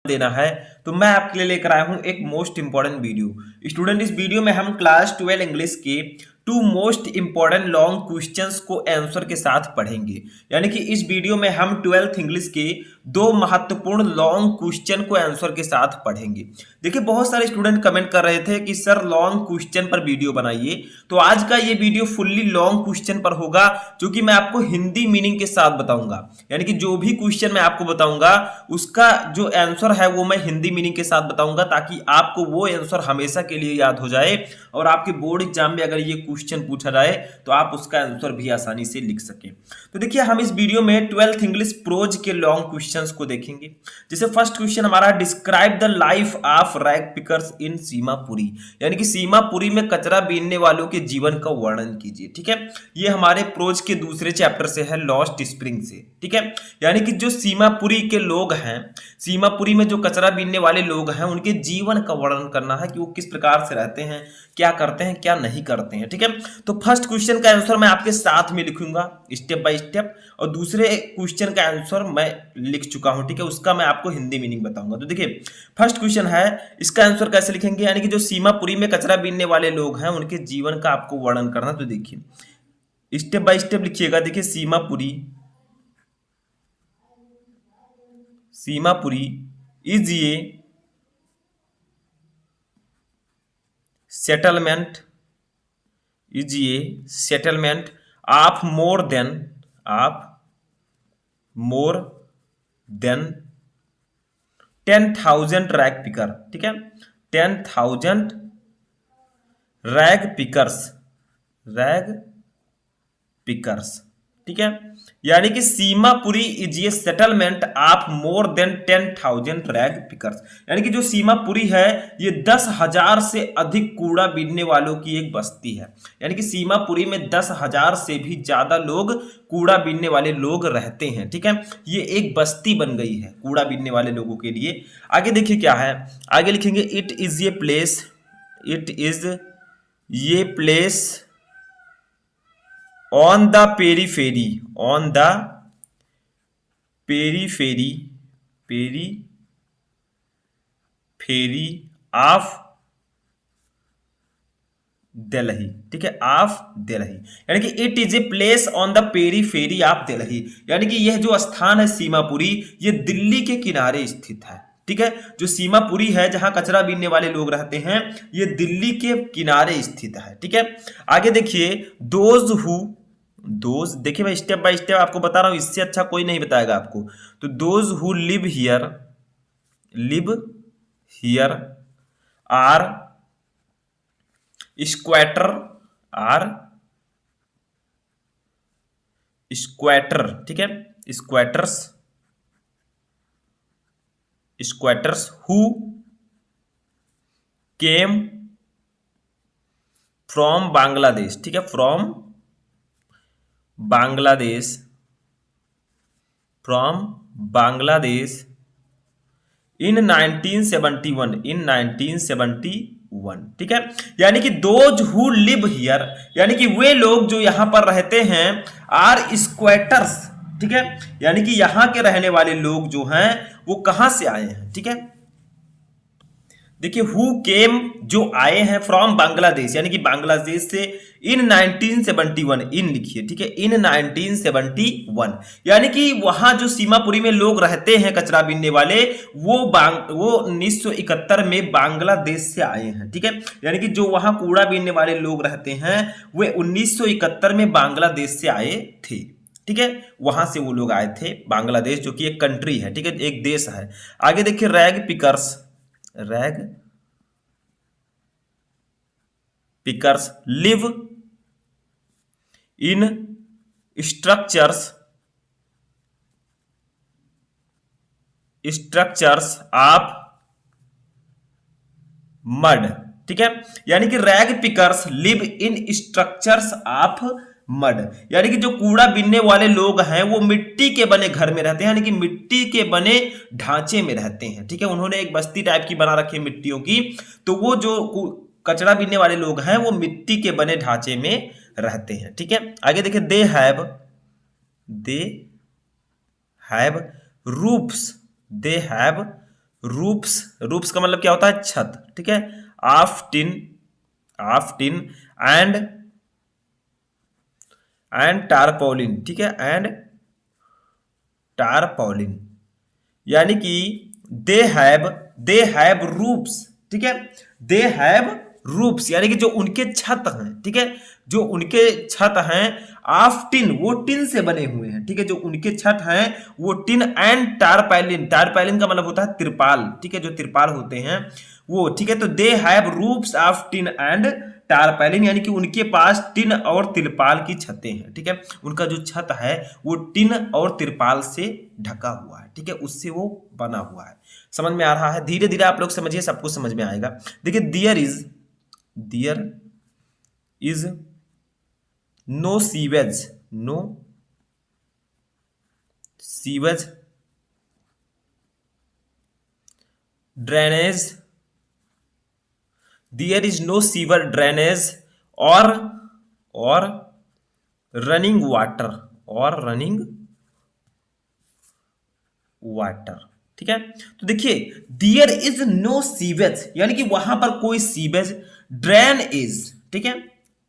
देना है, तो मैं आपके लिए लेकर आया हूं एक मोस्ट इंपॉर्टेंट वीडियो। स्टूडेंट, इस वीडियो में हम क्लास 12 इंग्लिश के 2 मोस्ट इंपॉर्टेंट लॉन्ग क्वेश्चंस को आंसर के साथ पढ़ेंगे। यानी कि इस वीडियो में हम 12th इंग्लिश के 2 महत्वपूर्ण लॉन्ग क्वेश्चन को आंसर के साथ पढ़ेंगे। देखिए, बहुत सारे स्टूडेंट कमेंट कर रहे थे कि सर लॉन्ग क्वेश्चन पर वीडियो बनाइए, तो आज का ये वीडियो फुल्ली लॉन्ग क्वेश्चन पर होगा, जो कि मैं आपको हिंदी मीनिंग के साथ बताऊंगा। यानी कि जो भी क्वेश्चन मैं आपको बताऊंगा उसका जो आंसर है वो मैं हिंदी मीनिंग के साथ बताऊंगा, ताकि आपको वो आंसर हमेशा के लिए याद हो जाए और आपके बोर्ड एग्जाम में अगर ये क्वेश्चन पूछा जाए तो आप उसका आंसर भी आसानी से लिख सकें। तो देखिए, हम इस वीडियो में 12th इंग्लिश प्रोज के लॉन्ग क्वेश्चंस को देखेंगे। जैसे फर्स्ट क्वेश्चन हमारा, describe the life of rag pickers in Seemapuri. यानी कि सीमापुरी में कचरा बीनने वालों के जीवन का वर्णन कीजिए। ठीक है, ये हमारे प्रोज के दूसरे चैप्टर से है, लॉस्ट स्प्रिंग से। ठीक है, यानी कि जो सीमापुरी के लोग हैं, सीमापुरी में जो कचरा बीनने वाले लोग हैं, उनके जीवन का वर्णन करना है कि वो किस प्रकार से रहते हैं, क्या करते हैं, क्या नहीं करते हैं। ठीक है, तो फर्स्ट क्वेश्चन का आंसर मैं आपके साथ में लिखूंगा स्टेप बाय स्टेप, और दूसरे क्वेश्चन का आंसर मैं लिख चुका हूं। ठीक है, उसका मैं आपको हिंदी मीनिंग बताऊंगा। तो देखिए, फर्स्ट क्वेश्चन है, इसका आंसर कैसे लिखेंगे। यानी कि जो सीमापुरी में कचरा बीनने वाले लोग हैं, उनके जीवन का आपको वर्णन करना। तो देखिए, स्टेप बाय स्टेप लिखिएगा। देखिए, Seemapuri is a settlement of more than 10,000 rag picker. ठीक है, 10,000 रैग पिकर्स। ठीक है, यानी कि Seemapuri is a settlement of more than 10,000 rag pickers. यानी कि जो सीमापुरी है, ये 10,000 से अधिक कूड़ा बीनने वालों की एक बस्ती है। यानी कि सीमापुरी में 10,000 से भी ज्यादा लोग कूड़ा बीनने वाले लोग रहते हैं। ठीक है, ये एक बस्ती बन गई है कूड़ा बीनने वाले लोगों के लिए। आगे देखिए क्या है, आगे लिखेंगे, इट इज ये place on the periphery of Delhi. ठीक है, ऑफ दिल्ली, यानी कि it is a place on the periphery of Delhi. यानी कि यह जो स्थान है सीमापुरी, ये दिल्ली के किनारे स्थित है। ठीक है, जो सीमापुरी है जहां कचरा बीनने वाले लोग रहते हैं, ये दिल्ली के किनारे स्थित है। ठीक है, आगे देखिए, देखिए मैं स्टेप बाय स्टेप आपको बता रहा हूं, इससे अच्छा कोई नहीं बताएगा आपको। तो those who live here are squatter. ठीक है, squatters who came from Bangladesh. ठीक है, फ्रॉम बांग्लादेश इन 1971। ठीक है, यानी कि दोज हु लिव हियर, यानी कि वे लोग जो यहां पर रहते हैं, आर स्क्वैटर्स। ठीक है, यानी कि यहां के रहने वाले लोग जो हैं वो कहां से आए हैं। ठीक है, देखिए, हु केम जो आए हैं फ्रॉम बांग्लादेश, यानी कि बांग्लादेश से, इन 1971, इन लिखिए। ठीक है, इन 1971, यानी कि वहां जो सीमापुरी में लोग रहते हैं कचरा बीनने वाले, वो 1971 में बांग्लादेश से आए हैं। ठीक है, यानी कि जो वहां कूड़ा बीनने वाले लोग रहते हैं, वे 1971 में बांग्लादेश से आए थे। ठीक है, वहां से वो लोग आए थे, बांग्लादेश जो कि एक कंट्री है। ठीक है, एक देश है। आगे देखिए, rag pickers live in structures of mud. ठीक है, यानी कि rag pickers live in structures of mud, यानी कि जो कूड़ा बीनने वाले लोग हैं वो मिट्टी के बने घर में रहते हैं, यानी कि मिट्टी के बने ढांचे में रहते हैं। ठीक है, उन्होंने एक बस्ती टाइप की बना रखी है मिट्टियों की, तो वो जो कचरा बीनने वाले लोग हैं वो मिट्टी के बने ढांचे में रहते हैं। ठीक है, आगे देखिए, दे हैव रूफ्स रूप्स, रूप्स का मतलब क्या होता है? छत, ठीक है। Of tin, of tin and tarpaulin, ठीक है, एंड टारपॉलिन, यानी कि दे हैव, दे हैव रूप्स, ठीक है, दे हैव रूप्स, यानी कि जो उनके छत हैं, ठीक है, जो उनके छत हैं ऑफ टिन, वो टिन से बने हुए हैं, ठीक है, जो उनके छत हैं वो टिन एंड टारपैलिन, टारपैलिन का मतलब होता है तिरपाल, ठीक है, जो तिरपाल होते हैं वो, ठीक है। तो they have roofs of tin and tarpaulin, यानी कि उनके पास टिन और तिरपाल की छतें हैं, ठीक है, उनका जो छत है वो टिन और तिरपाल से ढका हुआ है, ठीक है, उससे वो बना हुआ है। समझ में आ रहा है? धीरे धीरे आप लोग समझिए, सब कुछ समझ में आएगा। देखिए, there is, there is no sewage, no sewage drainage, there is no sewer drainage और रनिंग वाटर, और रनिंग वाटर, ठीक है। तो देखिए, देयर इज नो सीवेज, यानी कि वहां पर कोई सीवेज, ड्रेन इज, ठीक है,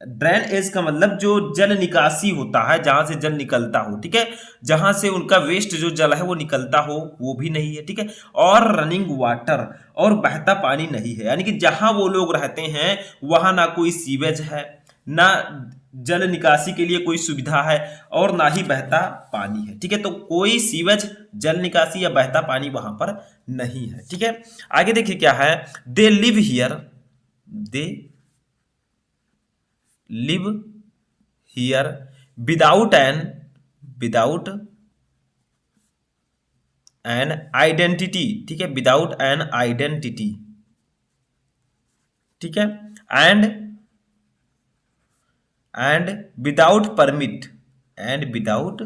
ड्रेन एज का मतलब जो जल निकासी होता है, जहां से जल निकलता हो, ठीक है, जहां से उनका वेस्ट जो जल है वो निकलता हो, वो भी नहीं है, ठीक है। और रनिंग वाटर, और बहता पानी नहीं है, यानी कि जहां वो लोग रहते हैं वहां ना कोई सीवेज है, ना जल निकासी के लिए कोई सुविधा है, और ना ही बहता पानी है, ठीक है। तो कोई सीवेज, जल निकासी या बहता पानी वहां पर नहीं है, ठीक है। आगे देखिए क्या है, दे live here, they live here without N, without an identity, ठीक है, विदाउट एन आइडेंटिटी, ठीक है, and without permit, and without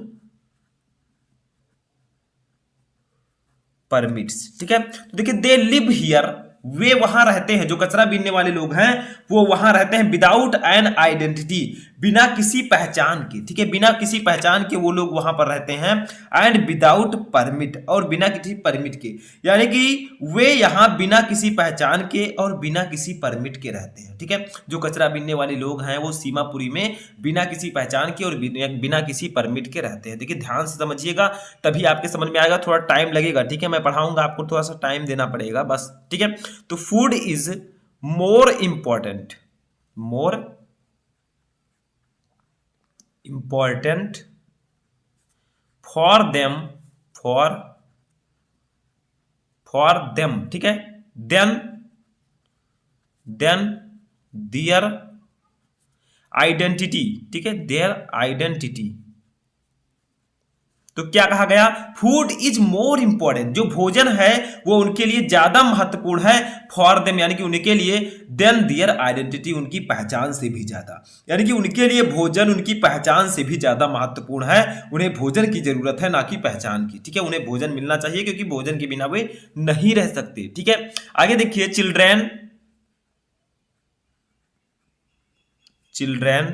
permits, ठीक है। तो देखिए, दे लिव हियर, वे वहां रहते हैं, जो कचरा बीनने वाले लोग हैं वो वहां रहते हैं विदाउट एन आइडेंटिटी, बिना किसी पहचान के, ठीक है, बिना किसी पहचान के वो लोग वहां पर रहते हैं, एंड विदाउट परमिट, और बिना किसी परमिट के, यानी कि वे यहां बिना किसी पहचान के और बिना किसी परमिट के रहते हैं, ठीक है। जो कचरा बीनने वाले लोग हैं वो सीमापुरी में बिना किसी पहचान के और बिना किसी परमिट के रहते हैं। देखिए, ध्यान से समझिएगा, तभी आपके समझ में आएगा, थोड़ा टाइम लगेगा, ठीक है, मैं पढ़ाऊंगा, आपको थोड़ा सा टाइम देना पड़ेगा बस, ठीक है। तो food is more important, more important for them, for them, ठीक है, देन देयर आइडेंटिटी, ठीक है, देयर आइडेंटिटी। तो क्या कहा गया, फूड इज मोर इंपॉर्टेंट, जो भोजन है वो उनके लिए ज्यादा महत्वपूर्ण है, फॉर देम, यानी कि उनके लिए, देन दियर आइडेंटिटी, उनकी पहचान से भी ज्यादा, यानी कि उनके लिए भोजन उनकी पहचान से भी ज्यादा महत्वपूर्ण है, उन्हें भोजन की जरूरत है ना कि पहचान की, ठीक है, उन्हें भोजन मिलना चाहिए क्योंकि भोजन के बिना वे नहीं रह सकते, ठीक है। आगे देखिए, children, children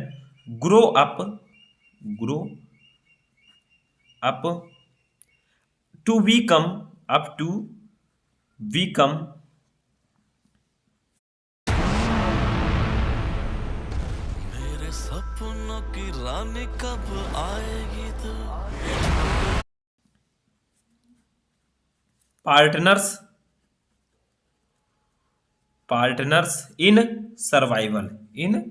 grow up, grow up to become, up to become मेरे सपनों की रानी कब आएगी तू। Partners, partners in survival, in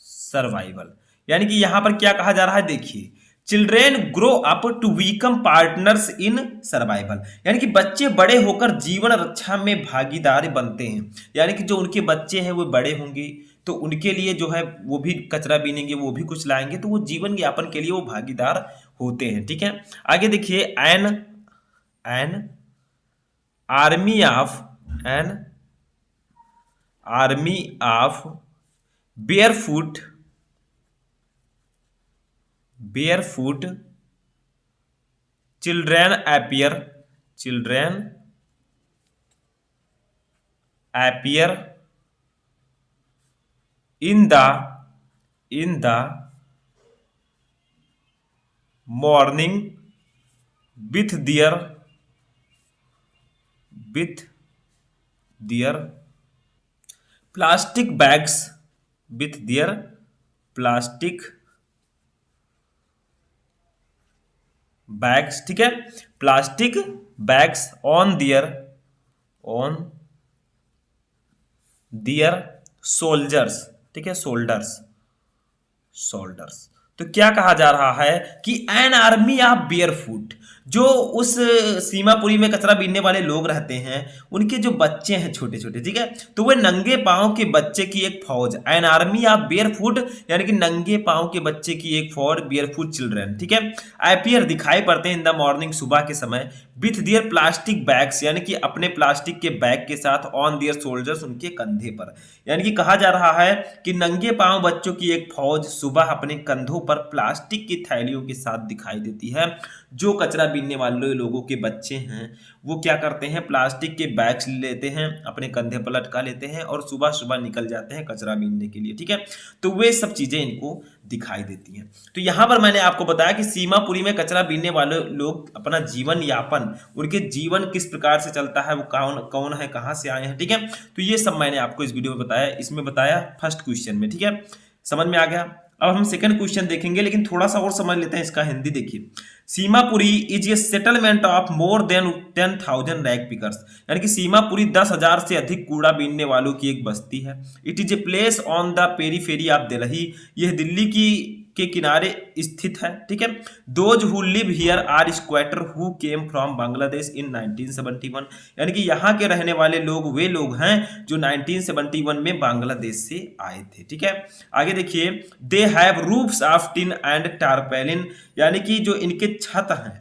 survival, यानी कि यहां पर क्या कहा जा रहा है, देखिए, children grow up to become partners in survival, यानी कि बच्चे बड़े होकर जीवन रक्षा में भागीदार बनते हैं, यानी कि जो उनके बच्चे हैं वो बड़े होंगे तो उनके लिए जो है वो भी कचरा बीनेंगे, वो भी कुछ लाएंगे, तो वो जीवन यापन के लिए वो भागीदार होते हैं, ठीक है। आगे देखिए, an an army of, an army of barefoot, barefoot children appear, children appear in the morning with their with their plastic bags with their plastic bags, ठीक है, plastic bags on their soldiers, ठीक है, shoulders. तो क्या कहा जा रहा है कि एन आर्मी ऑफ बेयरफुट, जो उस सीमापुरी में कचरा बीनने वाले लोग रहते हैं, उनके जो बच्चे हैं छोटे छोटे, ठीक है, तो वे नंगे पांव के बच्चे की एक फौज, एन आर्मी ऑफ बेयरफुट यानी कि नंगे पांव के बच्चे की एक फौज, बेयरफुट चिल्ड्रन, ठीक है, अपीयर दिखाई पड़ते हैं इन द मॉर्निंग, सुबह के समय, विथ दियर प्लास्टिक बैग्स यानी कि अपने प्लास्टिक के बैग के साथ, ऑन दियर सोल्जर्स उनके कंधे पर, यानी कि कहा जा रहा है कि नंगे पांव बच्चों की एक फौज सुबह अपने कंधों पर प्लास्टिक की थैलियों के साथ दिखाई देती है। जो कचरा बीनने वाले लोगों के बच्चे हैं वो क्या करते हैं, प्लास्टिक के बैग्स लेते हैं, अपने कंधे पर लटका लेते हैं और सुबह सुबह निकल जाते हैं कचरा बीनने के लिए, ठीक है, तो वे सब चीजें इनको दिखाई देती हैं। तो यहां पर मैंने आपको बताया कि सीमापुरी में कचरा बीनने वाले लोग अपना जीवन यापन, उनके जीवन किस प्रकार से चलता है, वो कौन कौन है, कहां से आए हैं, ठीक है, तो ये सब मैंने आपको इस वीडियो में बताया, इसमें बताया फर्स्ट क्वेश्चन में, ठीक है, समझ में आ गया। अब हम सेकंड क्वेश्चन देखेंगे, लेकिन थोड़ा सा और समझ लेते हैं इसका हिंदी। देखिए, Seemapuri is a settlement of more than 10,000 rag pickers, यानी कि सीमापुरी 10,000 से अधिक कूड़ा बीनने वालों की एक बस्ती है। It is a place on the periphery of Delhi, यह दिल्ली की के किनारे स्थित है, ठीक है। Those who live here are squatter who came from Bangladesh in 1971, यानी कि यहाँ के रहने वाले लोग वे लोग हैं जो 1971 में बांग्लादेश से आए थे, ठीक है। आगे देखिए, they have roofs of tin and tarpaulin, यानी कि जो इनके छत हैं,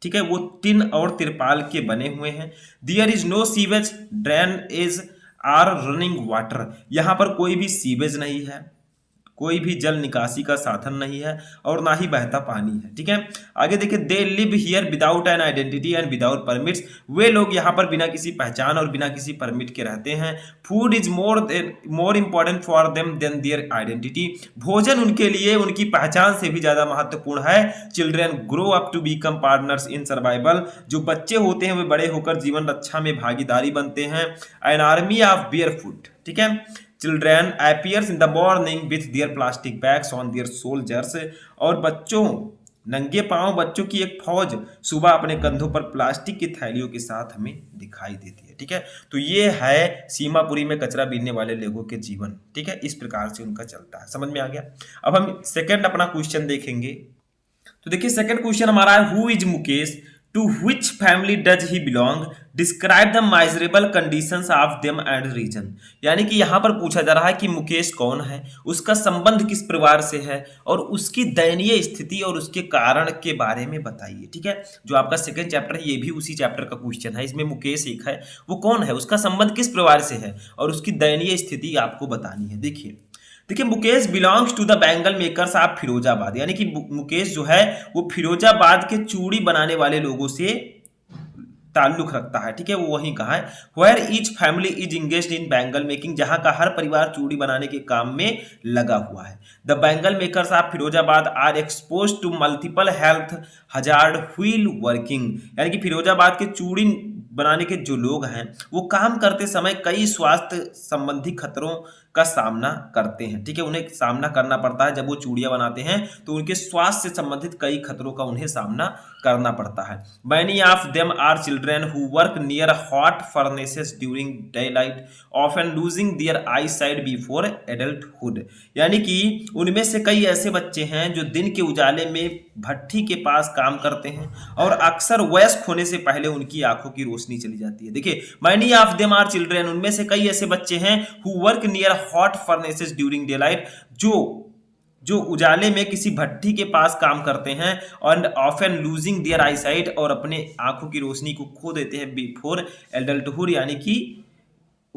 ठीक है, वो टिन और तिरपाल के बने हुए हैं। There is no sewage drain is or running water, यहाँ पर कोई भी सीवेज नहीं है, कोई भी जल निकासी का साधन नहीं है और ना ही बहता पानी है, ठीक है। आगे देखिए, they live here without an identity and without permits, वे लोग यहाँ पर बिना किसी पहचान और बिना किसी परमिट के रहते हैं। Food is more important for them than their identity, भोजन उनके लिए उनकी पहचान से भी ज्यादा महत्वपूर्ण है। Children grow up to become partners in survival, जो बच्चे होते हैं वे बड़े होकर जीवन रक्षा में भागीदारी बनते हैं। एन आर्मी ऑफ बेयरफुट, ठीक है, children appears in the morning with their plastic bags on their shoulders, और बच्चों, नंगे पांव बच्चों की एक फौज सुबह अपने कंधों पर प्लास्टिक की थैलियों के साथ हमें दिखाई देती है, ठीक है। तो ये है सीमापुरी में कचरा बीनने वाले लोगों के जीवन, ठीक है, इस प्रकार से उनका चलता है, समझ में आ गया। अब हम सेकंड अपना क्वेश्चन देखेंगे। तो देखिए, सेकंड क्वेश्चन हमारा है, who is Mukesh, to which family does he belong, describe the miserable conditions of them and region, यानी कि यहाँ पर पूछा जा रहा है कि मुकेश कौन है, उसका संबंध किस परिवार से है और उसकी दयनीय स्थिति और उसके कारण के बारे में बताइए, ठीक है। जो आपका सेकंड चैप्टर है ये भी उसी चैप्टर का क्वेश्चन है, इसमें मुकेश एक है, वो कौन है, उसका संबंध किस परिवार से है और उसकी दयनीय स्थिति आपको बतानी है। देखिए, Mukesh belongs to the bangle makers of Firozabad, यानी कि मुकेश जो है वो फिरोजाबाद के चूड़ी बनाने वाले लोगों से ताल्लुक रखता है, ठीक है, वो वहीं कहा है। Where each family is engaged in bangle making, जहां का हर परिवार चूड़ी बनाने के काम में लगा हुआ है। The bangle makers of Firozabad are exposed to multiple health hazard while working, यानी कि फिरोजाबाद के चूड़ी बनाने के जो लोग हैं वो काम करते समय कई स्वास्थ्य संबंधी खतरों का सामना करते हैं, ठीक है, उन्हें सामना करना पड़ता है। जब वो चूड़ियां बनाते हैं तो उनके स्वास्थ्य से संबंधित कई खतरों का उन्हें सामना करना पड़ता है। Many of them are children who work near hot furnaces during daylight, often losing their eyesight before adulthood, यानी कि उनमें से कई ऐसे बच्चे हैं जो दिन के उजाले में भट्ठी के पास काम करते हैं और अक्सर वयस्क होने से पहले उनकी आंखों की रोशनी चली जाती है। देखिए, many of them are children, उनमें से कई ऐसे बच्चे हैं who work near hot furnaces during daylight, जो उजाले में किसी भट्टी के पास काम करते हैं, और often losing their eyesight, और अपने आंखों की रोशनी को खो देते हैं बिफोर एडल्टहुड, यानी कि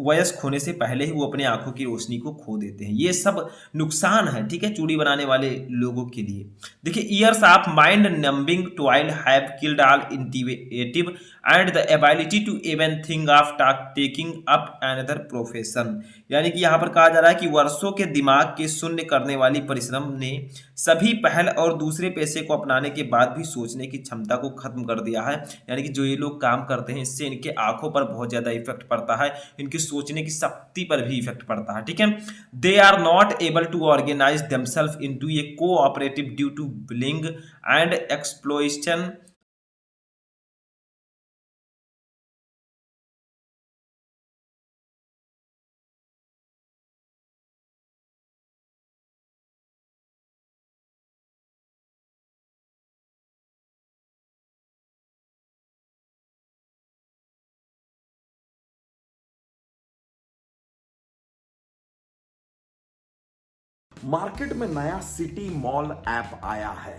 वयस्क होने से पहले ही वो अपने आंखों की रोशनी को खो देते हैं। ये सब नुकसान है, ठीक है, चूड़ी बनाने वाले लोगों के लिए। देखिए, years of mind numbing toil have killed all initiative and the ability to even think of taking up another profession. यानी कि यहाँ पर कहा जा रहा है कि वर्षों के दिमाग के शून्य करने वाली परिश्रम ने सभी पहल और दूसरे पेशे को अपनाने के बाद भी सोचने की क्षमता को खत्म कर दिया है। यानी कि जो ये लोग काम करते हैं, इससे इनके आंखों पर बहुत ज्यादा इफेक्ट पड़ता है, इनकी सोचने की शक्ति पर भी इफेक्ट पड़ता है, ठीक है। They are not able to organise themselves into a cooperative due to billing and exploitation. Market में नया सिटी मॉल ऐप आया है।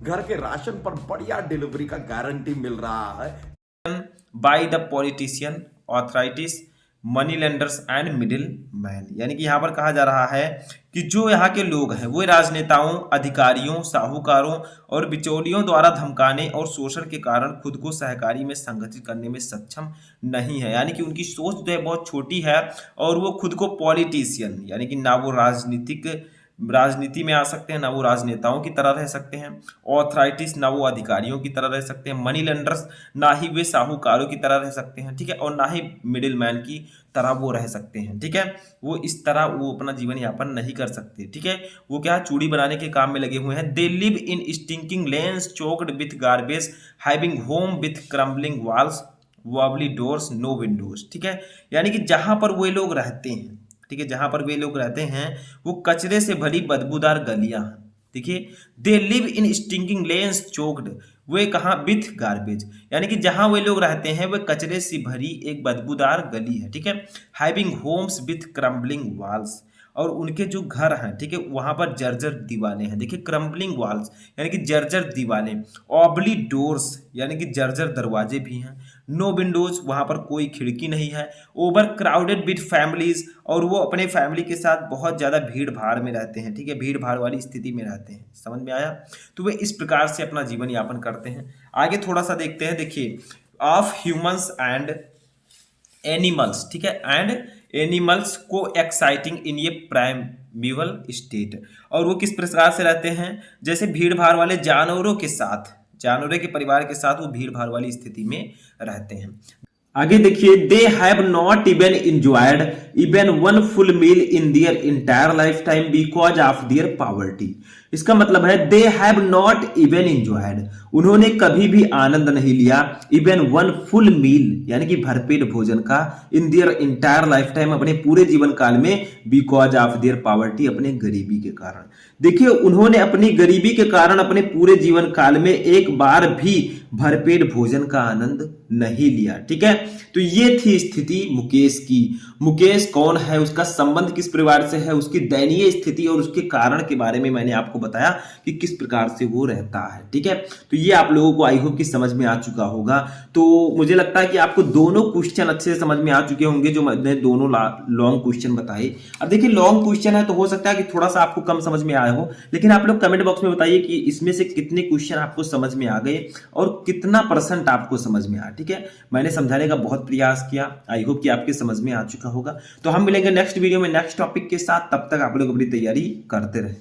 घर के राशन पर बढ़िया डिलीवरी का गारंटी मिल रहा है by the politician, authorities, money lenders and middle man. यानी कि यहाँ पर कहा जा रहा है कि जो यहाँ के लोग हैं वो राजनेताओं, अधिकारियों, साहूकारों और बिचौलियों द्वारा धमकाने और शोषण के कारण खुद को सहकारी में संगठित करने में सक्षम नहीं है। यानी कि उनकी सोच जो है बहुत छोटी है और वो खुद को पॉलिटिशियन, यानी कि ना वो राजनीति में आ सकते हैं, ना वो राजनेताओं की तरह रह सकते हैं, ऑथराइटिस ना वो अधिकारियों की तरह रह सकते हैं, मनी लेंडर्स ना ही वे साहूकारों की तरह रह सकते हैं, ठीक है, और ना ही मिडिल मैन की तरह वो रह सकते हैं, ठीक है। वो इस तरह वो अपना जीवन यापन नहीं कर सकते, ठीक है। वो क्या चूड़ी बनाने के काम में लगे हुए हैं। They live in stinking lanes choked with garbage having home with crumbling walls wobbly doors no windows, ठीक है। यानी कि जहां पर वे लोग रहते हैं, ठीक है, जहां पर वे लोग रहते हैं वो कचरे से भरी बदबूदार गलियां हैं। देखिए, they live in stinking lanes choked, वे कहाँ विथ गार्बेज, यानी कि जहां वे लोग रहते हैं वे कचरे से भरी एक बदबूदार गली है, ठीक है। Having homes with crumbling walls, और उनके जो घर हैं, ठीक है, वहां पर जर्जर दीवारें हैं। देखिए, क्रम्बलिंग वॉल्स यानी कि जर्जर दीवारें, ऑबली डोर्स यानी कि जर्जर दरवाजे भी हैं, नो विंडोज वहां पर कोई खिड़की नहीं है, ओवर क्राउडेड विद फैमिलीज, और वो अपने फैमिली के साथ बहुत ज्यादा भीड़ भाड़ में रहते हैं, ठीक है, भीड़ भाड़ वाली स्थिति में रहते हैं। समझ में आया? तो वे इस प्रकार से अपना जीवन यापन करते हैं। आगे थोड़ा सा देखते हैं। देखिए, ऑफ ह्यूमंस एंड एनिमल्स, ठीक है, एंड एनिमल्स को एक्साइटिंग इन ये प्राइमेवल स्टेट, और वो किस प्रकार से रहते हैं, जैसे भीड़ भाड़ वाले जानवरों के साथ, जानवरों के परिवार के साथ वो भीड़ भाड़ वाली स्थिति में रहते हैं। आगे देखिए, they have not even enjoyed even one full meal in their entire lifetime because of their poverty. इसका मतलब है they have not even enjoyed, उन्होंने कभी भी आनंद नहीं लिया, इवन वन फुल मील यानी कि भरपेट भोजन का, इन दियर इंटायर लाइफ टाइम अपने पूरे जीवन काल में, बिकॉज ऑफ दियर पॉवर्टी अपने गरीबी के कारण। देखिए, उन्होंने अपनी गरीबी के कारण अपने पूरे जीवन काल में एक बार भी भरपेट भोजन का आनंद नहीं लिया, ठीक है। तो ये थी स्थिति मुकेश की। मुकेश कौन है, उसका संबंध किस परिवार से है, उसकी दयनीय स्थिति और उसके कारण के बारे में मैंने आपको बताया कि किस प्रकार से वो रहता है, ठीक है। तो ये आप लोगों को आई होप कि समझ में आ चुका होगा। तो मुझे लगता है कि आपको दोनों क्वेश्चन अच्छे से समझ में आ चुके होंगे, जो मैंने दोनों लॉन्ग क्वेश्चन बताए। अब देखिए, लॉन्ग क्वेश्चन है तो हो सकता है कि थोड़ा सा आपको कम समझ में आया हो, लेकिन आप लोग कमेंट बॉक्स में बताइए कि इसमें से कितने क्वेश्चन आपको समझ में आ गए और कितना % आपको समझ में आया, ठीक है। मैंने समझाने का बहुत प्रयास किया, आई होप कि आपके समझ में आ चुका होगा। तो हम मिलेंगे नेक्स्ट वीडियो में नेक्स्ट टॉपिक के साथ, तब तक आप लोग अपनी तैयारी करते रहे।